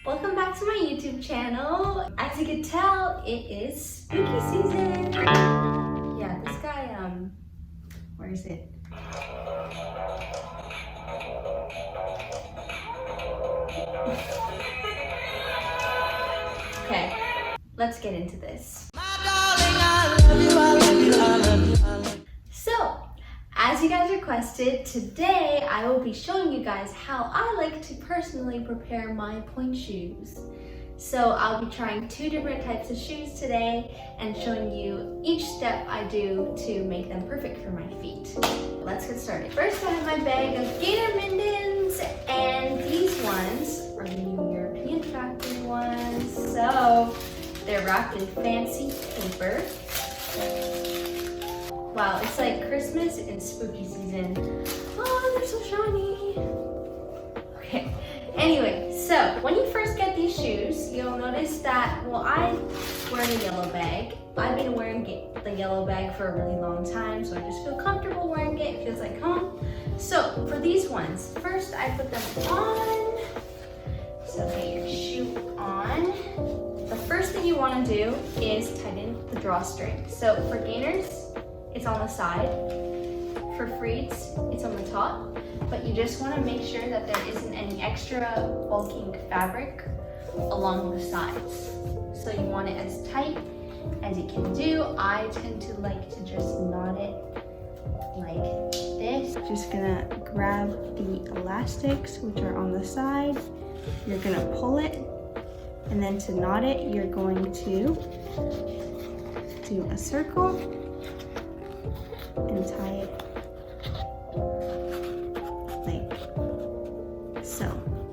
Welcome back to my YouTube channel. As you can tell, it is spooky season. Yeah, this guy, where is it? Okay, let's get into this. So, as you guys requested, today I will be showing you guys how I like to personally prepare my pointe shoes. So I'll be trying two different types of shoes today and showing you each step I do to make them perfect for my feet. Let's get started. First I have my bag of Gaynor Mindens, and these ones are the new European factory ones. So they're wrapped in fancy paper. Wow, it's like Christmas and spooky season. Oh, they're so shiny. Okay, anyway, so when you first get these shoes, you'll notice that, well, I wear the yellow bag. I've been wearing the yellow bag for a really long time, so I just feel comfortable wearing it. It feels like home. So for these ones, first I put them on. So get your shoe on. The first thing you want to do is tighten the drawstring. So for gainers, it's on the side. For Freeds, it's on the top. But you just want to make sure that there isn't any extra bulking fabric along the sides. So you want it as tight as you can do. I tend to like to just knot it like this. Just gonna grab the elastics, which are on the side. You're gonna pull it, and then to knot it, you're going to do a circle and tie it like so.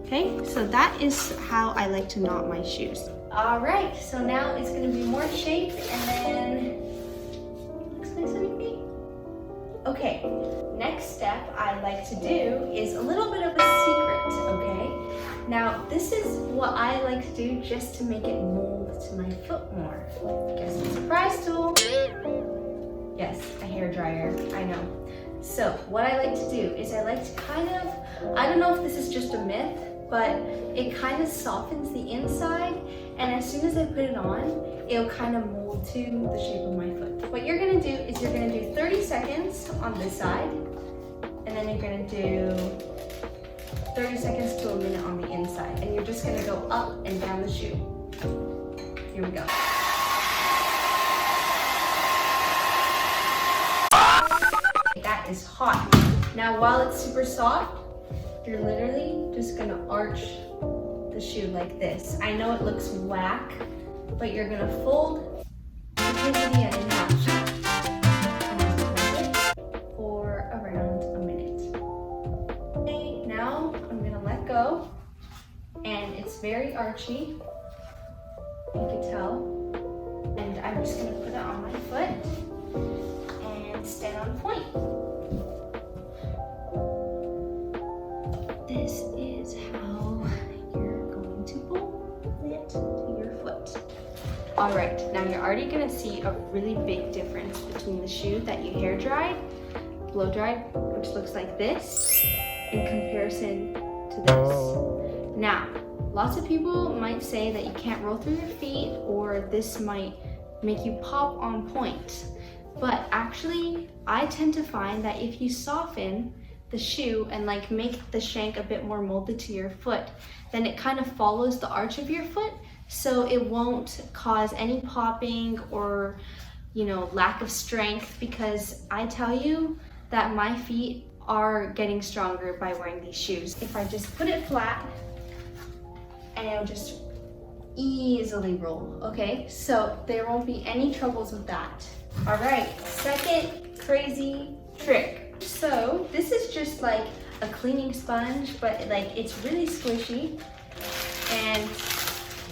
Okay, so that is how I like to knot my shoes. All right, so now it's gonna be more shaped, and then looks nice on your feet. Okay, next step I like to do is a little bit of a secret, okay? Now, this is what I like to do just to make it mold to my foot more. Guess the surprise tool. Yes, a hairdryer, I know. So what I like to do is I like to kind of, I don't know if this is just a myth, but it kind of softens the inside, and as soon as I put it on, it'll kind of mold to the shape of my foot. What you're gonna do is you're gonna do 30 seconds on this side, and then you're gonna do 30 seconds to a minute on the inside, and you're just gonna go up and down the shoe. Here we go. That is hot. Now while it's super soft, you're literally just gonna arch the shoe like this. I know it looks whack, but you're gonna fold the tibia in half for around a minute. Okay, now I'm gonna let go, and it's very archy, you can tell, and I'm just gonna put it on my foot and stand on point. This is how you're going to pull it to your foot. All right, now you're already gonna see a really big difference between the shoe that you hair dried, blow dried, which looks like this, in comparison to this. Now, lots of people might say that you can't roll through your feet, or this might make you pop on point. But actually, I tend to find that if you soften the shoe and like make the shank a bit more molded to your foot, then it kind of follows the arch of your foot, so it won't cause any popping or, you know, lack of strength, because I tell you that my feet are getting stronger by wearing these shoes. If I just put it flat, and it'll just easily roll, okay? So there won't be any troubles with that. All right, second crazy trick. So this is just like a cleaning sponge, but like it's really squishy. And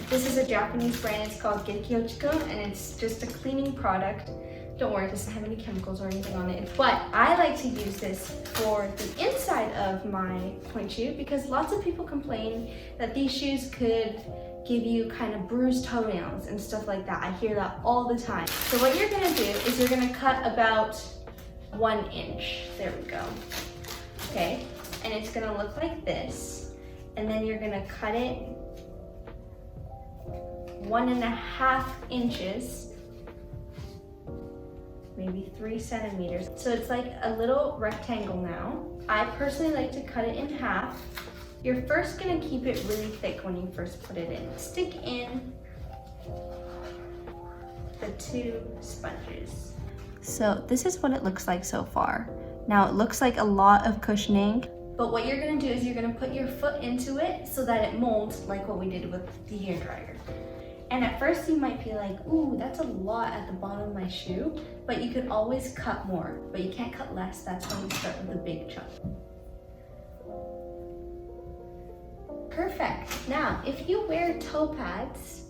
this is a Japanese brand, it's called Gekyochiko, and it's just a cleaning product. Don't worry, it doesn't have any chemicals or anything on it. But I like to use this for the inside of my pointe shoe, because lots of people complain that these shoes could give you kind of bruised toenails and stuff like that. I hear that all the time. So what you're gonna do is you're gonna cut about 1 inch. There we go. Okay, and it's gonna look like this. And then you're gonna cut it 1.5 inches, maybe 3 centimeters. So it's like a little rectangle now. I personally like to cut it in half. You're first gonna keep it really thick when you first put it in. Stick in the 2 sponges. So this is what it looks like so far. Now it looks like a lot of cushioning, but what you're gonna do is you're gonna put your foot into it so that it molds like what we did with the hairdryer. And at first you might be like, ooh, that's a lot at the bottom of my shoe, but you could always cut more, but you can't cut less. That's when you start with the big chunk. Perfect. Now, if you wear toe pads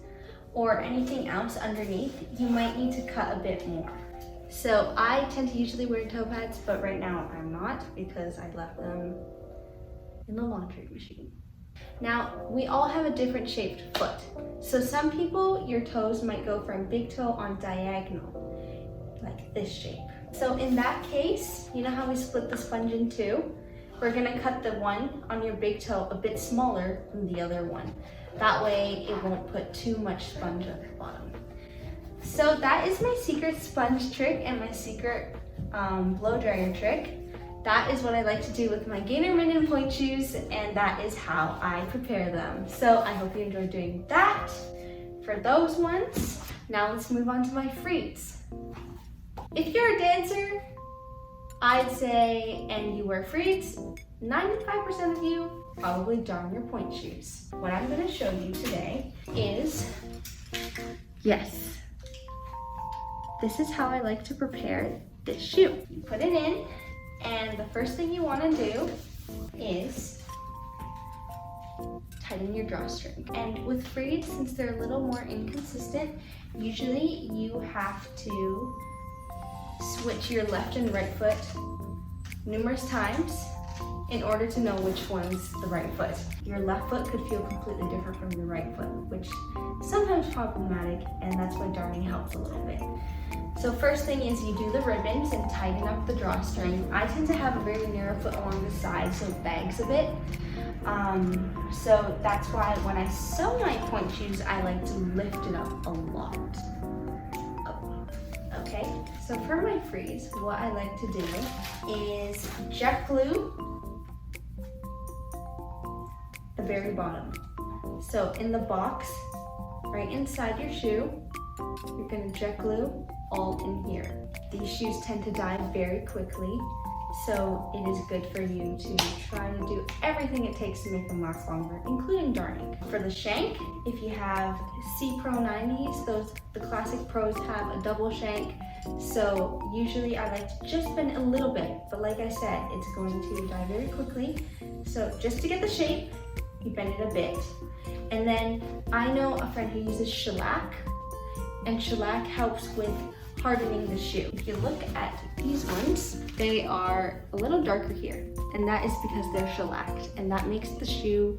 or anything else underneath, you might need to cut a bit more. So I tend to usually wear toe pads, but right now I'm not because I left them in the laundry machine. Now, we all have a different shaped foot. So some people, your toes might go from big toe on diagonal, like this shape. So in that case, you know how we split the sponge in 2? We're gonna cut the one on your big toe a bit smaller than the other one. That way it won't put too much sponge at the bottom. So that is my secret sponge trick and my secret blow dryer trick. That is what I like to do with my Gaynor Minden point shoes, and that is how I prepare them. So I hope you enjoyed doing that for those ones. Now let's move on to my freeds. If you're a dancer, I'd say, and you wear freeds, 95% of you probably darn your point shoes. What I'm gonna show you today is, yes, this is how I like to prepare this shoe. You put it in, and the first thing you wanna do is tighten your drawstring. And with freeds, since they're a little more inconsistent, usually you have to switch your left and right foot numerous times in order to know which one's the right foot. Your left foot could feel completely different from your right foot, which is sometimes problematic, and that's why darning helps a little bit. So first thing is you do the ribbons and tighten up the drawstring. I tend to have a very narrow foot along the side, so it bags a bit. So that's why when I sew my point shoes, I like to lift it up a lot. Okay, so for my freeze, what I like to do is jet glue the very bottom. So in the box, right inside your shoe, you're gonna jet glue all in here. These shoes tend to die very quickly, so it is good for you to try to do everything it takes to make them last longer, including darning. For the shank, if you have C Pro 90s, the classic pros have a double shank, so usually I like to just bend a little bit, but like I said, it's going to die very quickly. So just to get the shape, you bend it a bit. And then I know a friend who uses shellac, and shellac helps with hardening the shoe. If you look at these ones, they are a little darker here, and that is because they're shellacked, and that makes the shoe,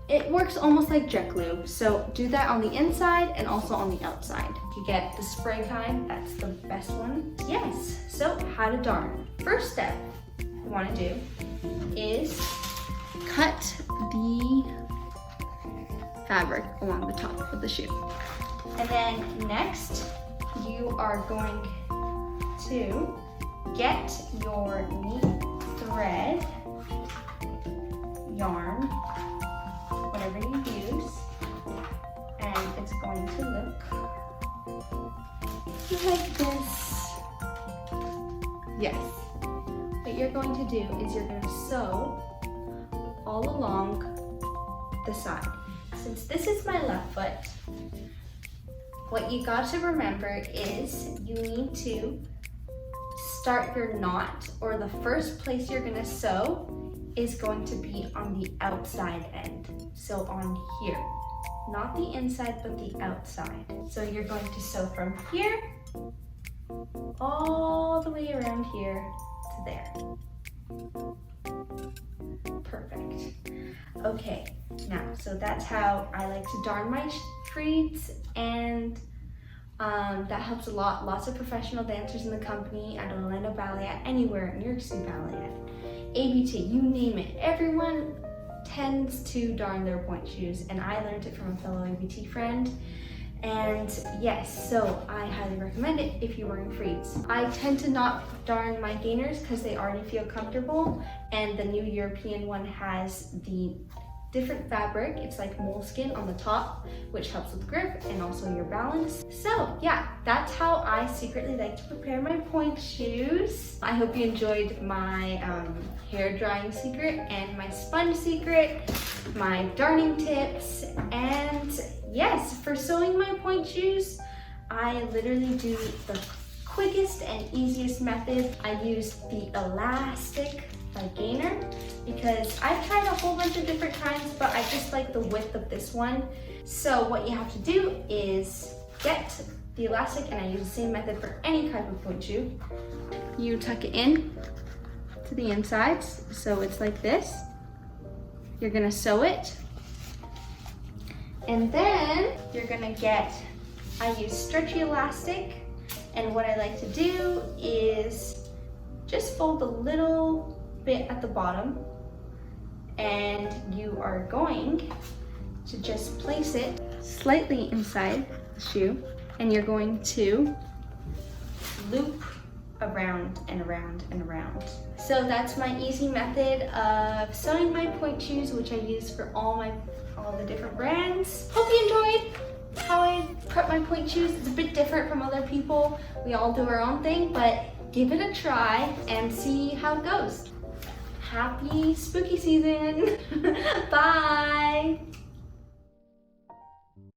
it works almost like jet glue. So do that on the inside and also on the outside. If you get the spray kind, that's the best one. Yes, so how to darn. First step you wanna do is cut the fabric along the top of the shoe. And then next, you are going to get your neat thread, yarn, whatever you use, and it's going to look like this. Yes. What you're going to do is you're going to sew all along the side. Since this is my left foot, what you got to remember is you need to start your knot, or the first place you're gonna sew is going to be on the outside end. So on here, not the inside, but the outside. So you're going to sew from here all the way around here to there. Perfect. Okay, now, so that's how I like to darn my freeds, and that helps a lot. Lots of professional dancers in the company at Orlando Ballet, at anywhere, New York City Ballet, at ABT, you name it. Everyone tends to darn their point shoes, and I learned it from a fellow ABT friend. And yes, so I highly recommend it if you're wearing Freeds. I tend to not darn my gainers because they already feel comfortable, and the new European one has the different fabric. It's like moleskin on the top, which helps with grip and also your balance. So yeah, that's how I secretly like to prepare my point shoes. I hope you enjoyed my hair drying secret and my sponge secret, my darning tips, and yes, for sewing my point shoes, I literally do the quickest and easiest method. I use the elastic by Gaynor because I've tried a whole bunch of different kinds, but I just like the width of this one. So what you have to do is get the elastic, and I use the same method for any type of point shoe. You tuck it in to the insides, so it's like this. You're gonna sew it, and then you're gonna get, I use stretchy elastic, and what I like to do is just fold a little bit at the bottom, and you are going to just place it slightly inside the shoe, and you're going to loop around and around and around. So that's my easy method of sewing my point shoes, which I use for all the different brands. Hope you enjoyed how I prep my point shoes. It's a bit different from other people. We all do our own thing, but give it a try and see how it goes. Happy spooky season. Bye.